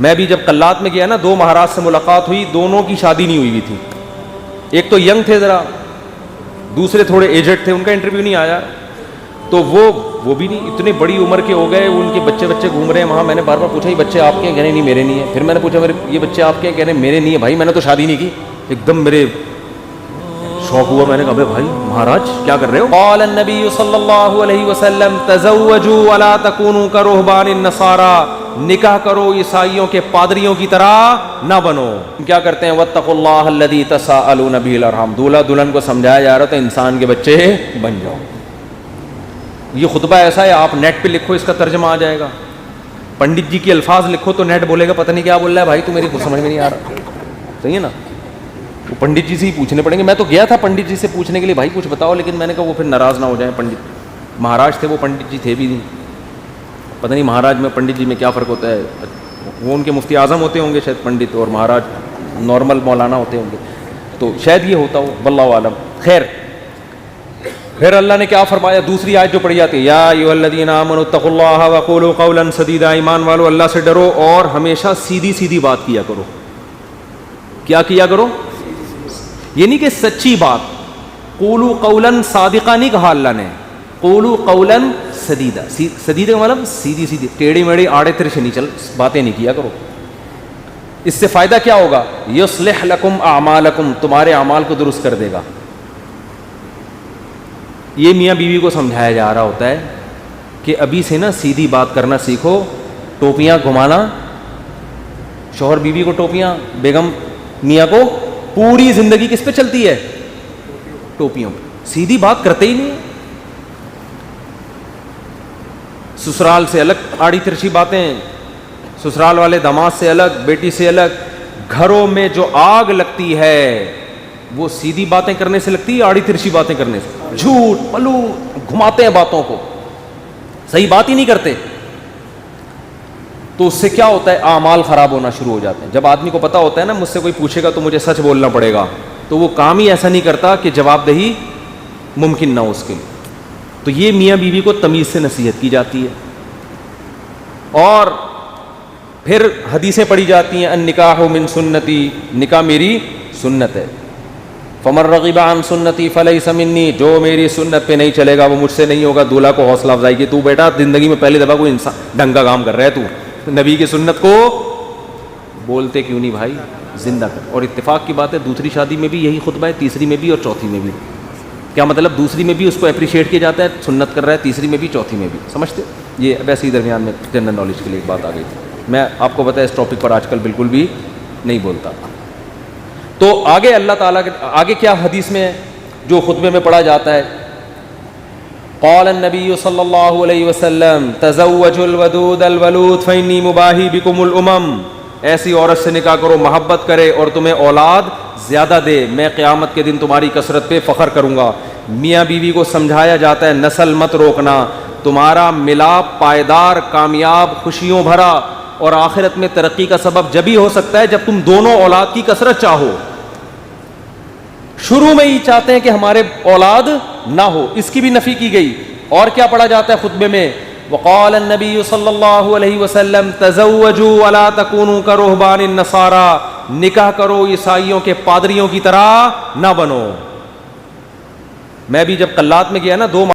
میں بھی جب قلات میں گیا نا 2 مہاراج سے ملاقات ہوئی, دونوں کی شادی نہیں ہوئی تھی. ایک تو ینگ تھے ذرا, دوسرے تھوڑے ایجڈ تھے, ان کا انٹرویو نہیں آیا. تو وہ بھی نہیں, اتنی بڑی عمر کے ہو گئے, ان کے بچے گھوم رہے ہیں وہاں. میں نے بار بار پوچھا یہ بچے آپ کے ہیں؟ کہنے نہیں میرے نہیں ہیں. پھر میں نے پوچھا یہ بچے آپ کے ہیں؟ کہنے میرے نہیں ہیں. بھائی میں نے تو شادی نہیں کی. ایک دم میرے شوق ہوا, میں نے کہا بھائی مہاراج کیا کر رہے ہو؟ قال النبی صلی اللہ علیہ وسلم تزوجوا ولا تکونوا کرہبان النصارى, نکاح کرو عیسائیوں کے پادریوں کی طرح نہ بنو. کیا کرتے ہیں؟ واتقوا اللہ الذی تساءلون به الارحام, دولہا دلہن کو سمجھایا جا رہا تھا انسان کے بچے بن جاؤ. یہ خطبہ ایسا ہے, آپ نیٹ پہ لکھو اس کا ترجمہ آ جائے گا. پنڈت جی کے الفاظ لکھو تو نیٹ بولے گا پتہ نہیں کیا بول رہا ہے بھائی, تو میری کچھ سمجھ میں نہیں آ رہا. صحیح ہے نا, وہ پنڈت جی سے ہی پوچھنے پڑیں گے. میں تو گیا تھا پنڈت جی سے پوچھنے کے لیے بھائی کچھ بتاؤ, لیکن میں نے کہا وہ پھر ناراض نہ ہو جائیں. پنڈت مہاراج تھے وہ, پنڈت جی تھے بھی نہیں. پتہ نہیں مہاراج میں پنڈت جی میں کیا فرق ہوتا ہے. وہ ان کے مفتی اعظم ہوتے ہوں گے شاید پنڈت, اور مہاراج نارمل مولانا ہوتے ہوں گے, تو شاید یہ ہوتا ہو, واللہ عالم. خیر, پھر اللہ نے کیا فرمایا؟ دوسری آیت جو پڑھی جاتی ہے, یا ایھا الذین آمنوا اتقوا اللہ وقولوا قولا سدیدا, ایمان والو اللہ سے ڈرو اور ہمیشہ سیدھی سیدھی بات کیا کرو. کیا کیا کرو؟ یہ نہیں کہ سچی بات. قولوا قولا صادقا نہیں کہا اللہ نے, قولوا قولا سدیدا. سدیدا مطلب سیدھی سیدھی, ٹیڑھی میڑھی آڑے ترچھے نہیں چل باتیں نہیں کیا کرو. اس سے فائدہ کیا ہوگا؟ یصلح لکم اعمالکم, تمہارے اعمال کو درست کر دے گا. یہ میاں بیوی کو سمجھایا جا رہا ہوتا ہے کہ ابھی سے نا سیدھی بات کرنا سیکھو. ٹوپیاں گھمانا, شوہر بیوی کو ٹوپیاں, بیگم میاں کو, پوری زندگی کس پہ چلتی ہے؟ ٹوپیوں پہ. سیدھی بات کرتے ہی نہیں. سسرال سے الگ آڑی ترچھی باتیں, سسرال والے داماد سے الگ, بیٹی سے الگ. گھروں میں جو آگ لگتی ہے وہ سیدھی باتیں کرنے سے لگتی ہے, آڑی ترچھی باتیں کرنے سے. جھوٹ پلو گھماتے ہیں باتوں کو, صحیح بات ہی نہیں کرتے. تو اس سے کیا ہوتا ہے؟ اعمال خراب ہونا شروع ہو جاتے ہیں. جب آدمی کو پتا ہوتا ہے نا مجھ سے کوئی پوچھے گا تو مجھے سچ بولنا پڑے گا, تو وہ کام ہی ایسا نہیں کرتا کہ جواب دہی ممکن نہ ہو اس کے لیے. تو یہ میاں بیوی کو تمیز سے نصیحت کی جاتی ہے. اور پھر حدیثیں پڑھی جاتی ہیں, النکاح من سنتی, نکاح میری سنت ہے. فمن رغب عن سنتی فلیس منی, جو میری سنت پہ نہیں چلے گا وہ مجھ سے نہیں ہوگا. دولہا کو حوصلہ افزائی کی, تو بیٹا زندگی میں پہلی دفعہ کوئی انسان ڈھنگ کا کام کر رہا ہے, تو نبی کی سنت کو بولتے کیوں نہیں بھائی, زندہ کر. اور اتفاق کی بات ہے دوسری شادی میں بھی یہی خطبہ ہے, تیسری میں بھی اور چوتھی میں بھی. کیا مطلب؟ دوسری میں بھی اس کو اپریشیٹ کیا جاتا ہے, سنت کر رہا ہے, تیسری میں بھی چوتھی میں بھی. سمجھتے؟ یہ ویسے ہی درمیان میں جنرل نالج کے لیے ایک بات آ گئی تھی. میں آپ کو بتایا اس ٹاپک پر آج کل بالکل بھی نہیں بولتا. تو آگے اللہ تعالیٰ کے آگے کیا حدیث میں جو خطبے میں پڑھا جاتا ہے, قال النبی صلی اللہ علیہ وسلم تزوجوا الودود الولود فانی مباہی بکم الامم, ایسی عورت سے نکاح کرو محبت کرے اور تمہیں اولاد زیادہ دے, میں قیامت کے دن تمہاری کثرت پہ فخر کروں گا. میاں بیوی کو سمجھایا جاتا ہے نسل مت روکنا, تمہارا ملاپ پائیدار, کامیاب, خوشیوں بھرا اور آخرت میں ترقی کا سبب جبھی ہو سکتا ہے جب تم دونوں اولاد کی کثرت چاہو. شروع میں ہی چاہتے ہیں کہ ہمارے اولاد نہ ہو, اس کی بھی نفی کی گئی. اور کیا پڑھا جاتا ہے خطبے میں؟ وقال النبی صلی اللہ علیہ وسلم تزوجوا ولا تکونوا کرہبان النصارى, نکاح کرو عیسائیوں کے پادریوں کی طرح نہ بنو. میں بھی جب قلات میں گیا نا 2